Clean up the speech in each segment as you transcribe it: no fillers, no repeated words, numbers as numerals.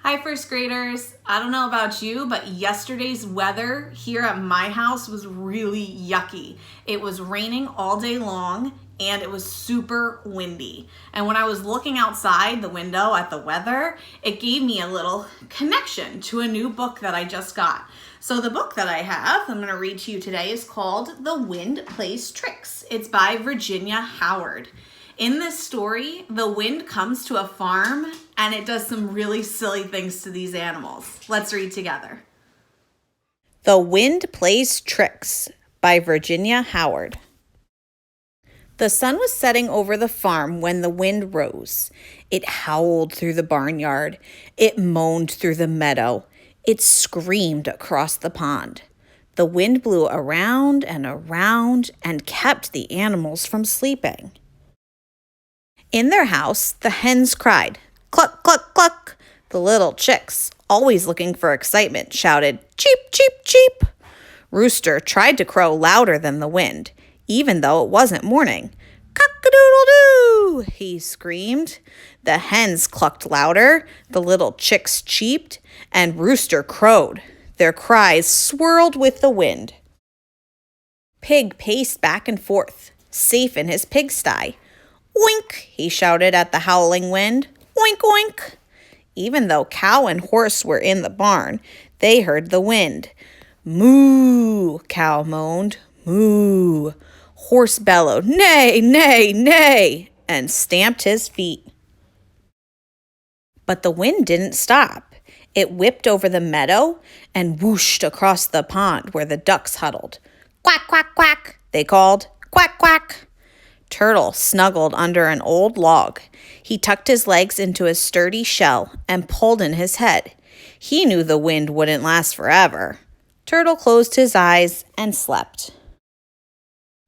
Hi, first graders. I don't know about you, but yesterday's weather here at my house was really yucky. It was raining all day long and it was super windy. And when I was looking outside the window at the weather, it gave me a little connection to a new book that I just got. So the book that I have, I'm going to read to you today, is called The Wind Plays Tricks. It's by Virginia Howard. In this story, the wind comes to a farm and it does some really silly things to these animals. Let's read together. The Wind Plays Tricks by Virginia Howard. The sun was setting over the farm when the wind rose. It howled through the barnyard. It moaned through the meadow. It screamed across the pond. The wind blew around and kept the animals from sleeping. In their house, the hens cried, "Cluck, cluck, cluck." The little chicks, always looking for excitement, shouted, "Cheep, cheep, cheep." Rooster tried to crow louder than the wind, even though it wasn't morning. "Cock-a-doodle-doo!" he screamed. The hens clucked louder, the little chicks cheeped, and Rooster crowed. Their cries swirled with the wind. Pig paced back and forth, safe in his pigsty. "Oink!" he shouted at the howling wind. "Oink, oink!" Even though cow and horse were in the barn, they heard the wind. "Moo!" cow moaned. "Moo!" Horse bellowed, "Neigh, neigh, neigh!" and stamped his feet. But the wind didn't stop. It whipped over the meadow and whooshed across the pond where the ducks huddled. "Quack, quack, quack!" they called. "Quack, quack!" Turtle snuggled under an old log. He tucked his legs into his sturdy shell and pulled in his head. He knew the wind wouldn't last forever. Turtle closed his eyes and slept.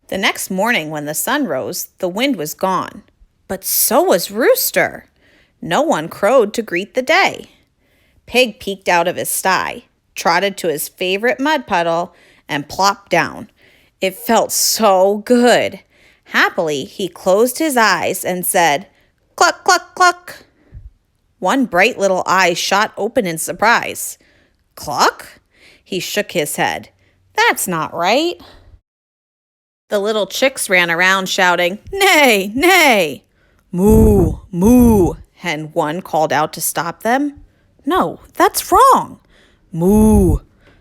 The next morning when the sun rose, the wind was gone. But so was Rooster. No one crowed to greet the day. Pig peeked out of his sty, trotted to his favorite mud puddle, and plopped down. It felt so good. Happily, he closed his eyes and said, "Cluck, cluck, cluck." One bright little eye shot open in surprise. "Cluck?" He shook his head. "That's not right." The little chicks ran around shouting, "Neigh, neigh!" "Moo, moo!" Hen 1 called out to stop them. "No, that's wrong." "Moo!"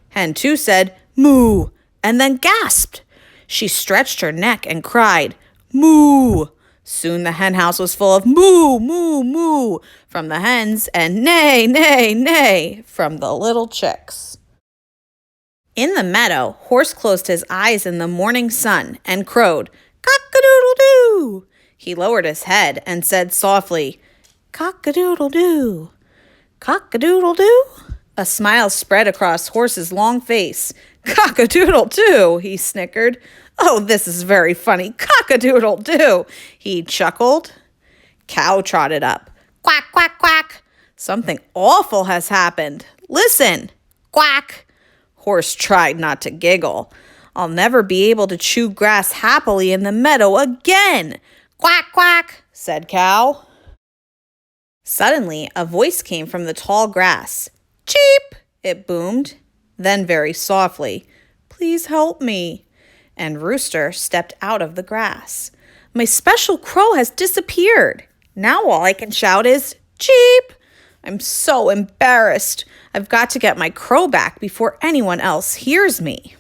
Hen 2 said, "Moo!" and then gasped. She stretched her neck and cried, "Moo!" Soon the hen house was full of moo, moo, moo from the hens and neigh, neigh, neigh from the little chicks. In the meadow, Horse closed his eyes in the morning sun and crowed, "Cock-a-doodle-doo!" He lowered his head and said softly, "Cock-a-doodle-doo! Cock-a-doodle-doo?" A smile spread across Horse's long face. "Cock-a-doodle-doo!" he snickered. "Oh, this is very funny. Cock-a-doodle-doo!" he chuckled. Cow trotted up. "Quack, quack, quack! Something awful has happened. Listen! Quack!" Horse tried not to giggle. "I'll never be able to chew grass happily in the meadow again." "Quack, quack!" said Cow. Suddenly, a voice came from the tall grass. "Cheep!" it boomed. Then very softly, "Please help me." And Rooster stepped out of the grass. "My special crow has disappeared. Now all I can shout is, 'Cheep!' I'm so embarrassed. I've got to get my crow back before anyone else hears me."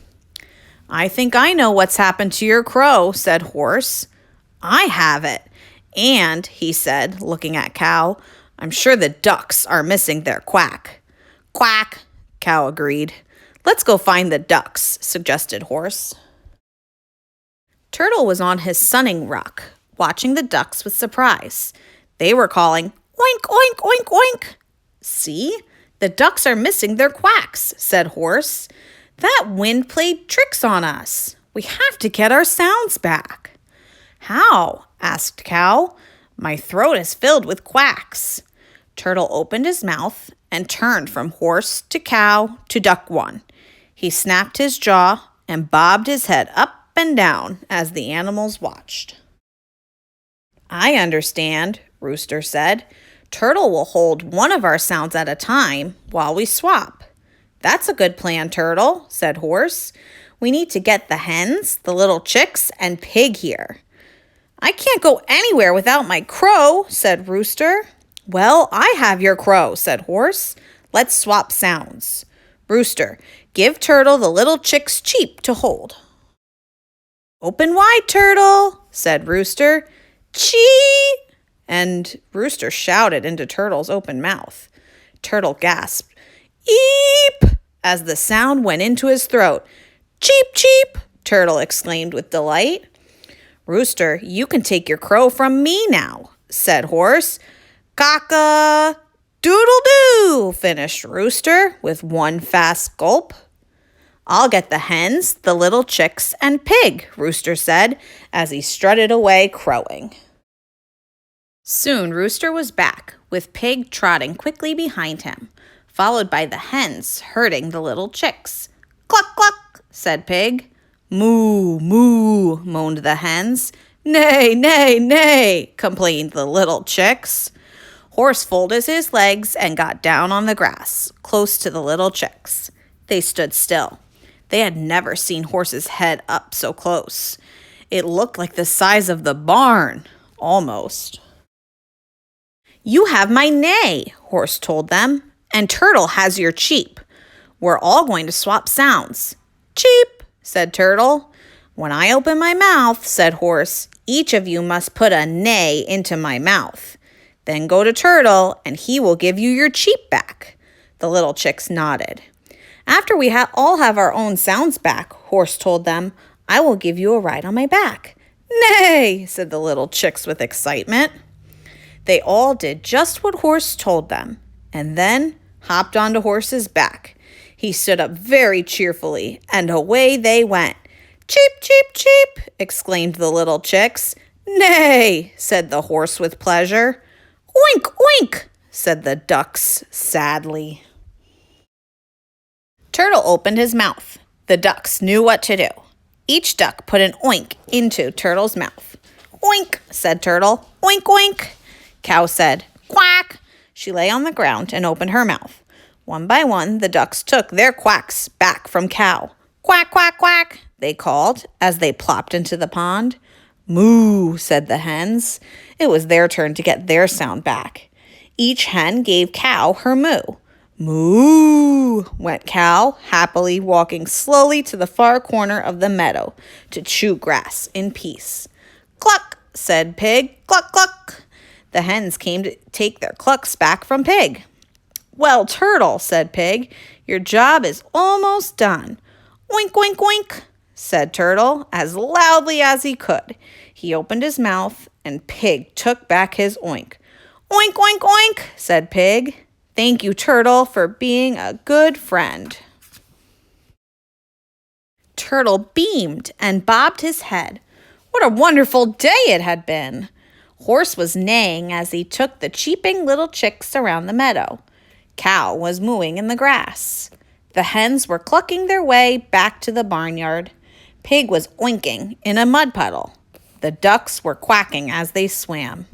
"I think I know what's happened to your crow," said Horse. "I have it. And," he said, looking at Cow, "I'm sure the ducks are missing their quack." "Quack," Cow agreed. "Let's go find the ducks," suggested Horse. Turtle was on his sunning rock, watching the ducks with surprise. They were calling, "Oink, oink, oink, oink." "See? The ducks are missing their quacks," said Horse. "That wind played tricks on us. We have to get our sounds back." "How?" asked Cow. "My throat is filled with quacks." Turtle opened his mouth and turned from Horse to Cow to Duck 1. He snapped his jaw and bobbed his head up and down as the animals watched. "I understand," Rooster said. Turtle will hold one of our sounds at a time while we swap. That's a good plan, Turtle, said Horse. We need to get the hens, the little chicks, and Pig here. I can't go anywhere without my crow, said Rooster. Well, I have your crow, said Horse. Let's swap sounds. Rooster, give Turtle the little chick's cheep to hold. Open wide, Turtle, said Rooster. Chee! And Rooster shouted into Turtle's open mouth. Turtle gasped, Eep! As the sound went into his throat. Cheep, cheep, Turtle exclaimed with delight. Rooster, you can take your crow from me now, said Horse. Caw-caw, doodle-doo, finished Rooster with one fast gulp. I'll get the hens, the little chicks, and Pig, Rooster said as he strutted away crowing. Soon Rooster was back, with Pig trotting quickly behind him, followed by the hens herding the little chicks. Cluck, cluck, said Pig. Moo, moo, moaned the hens. Nay, nay, nay, complained the little chicks. Horse folded his legs and got down on the grass, close to the little chicks. They stood still. They had never seen Horse's head up so close. It looked like the size of the barn, almost. You have my neigh, Horse told them, and Turtle has your cheep. We're all going to swap sounds. Cheep, said Turtle. When I open my mouth, said Horse, each of you must put a neigh into my mouth. Then go to Turtle, and he will give you your cheep back. The little chicks nodded. After we all have our own sounds back, Horse told them, I will give you a ride on my back. Nay, said the little chicks with excitement. They all did just what Horse told them, and then hopped onto Horse's back. He stood up very cheerfully, and away they went. Cheep, cheep, cheep, exclaimed the little chicks. Nay, said the Horse with pleasure. Oink, oink, said the ducks sadly. Turtle opened his mouth. The ducks knew what to do. Each duck put an oink into Turtle's mouth. Oink, said Turtle. Oink, oink. Cow said, quack. She lay on the ground and opened her mouth. One by one, the ducks took their quacks back from Cow. Quack, quack, quack, they called as they plopped into the pond. Moo, said the hens. It was their turn to get their sound back. Each hen gave Cow her moo. Moo, went Cow, happily walking slowly to the far corner of the meadow to chew grass in peace. Cluck, said Pig. Cluck, cluck. The hens came to take their clucks back from Pig. Well, Turtle, said Pig, your job is almost done. Oink, oink, oink, said Turtle as loudly as he could. He opened his mouth and Pig took back his oink. Oink, oink, oink, said Pig. Thank you, Turtle, for being a good friend. Turtle beamed and bobbed his head. What a wonderful day it had been! Horse was neighing as he took the cheeping little chicks around the meadow. Cow was mooing in the grass. The hens were clucking their way back to the barnyard. Pig was oinking in a mud puddle. The ducks were quacking as they swam.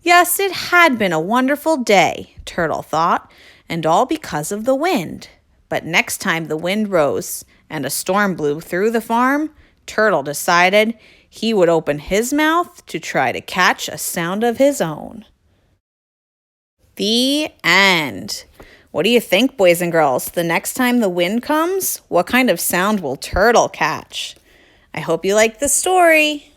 Yes, it had been a wonderful day, Turtle thought, and all because of the wind. But next time the wind rose and a storm blew through the farm, Turtle decided he would open his mouth to try to catch a sound of his own. The end. What do you think, boys and girls? The next time the wind comes, what kind of sound will Turtle catch? I hope you liked the story.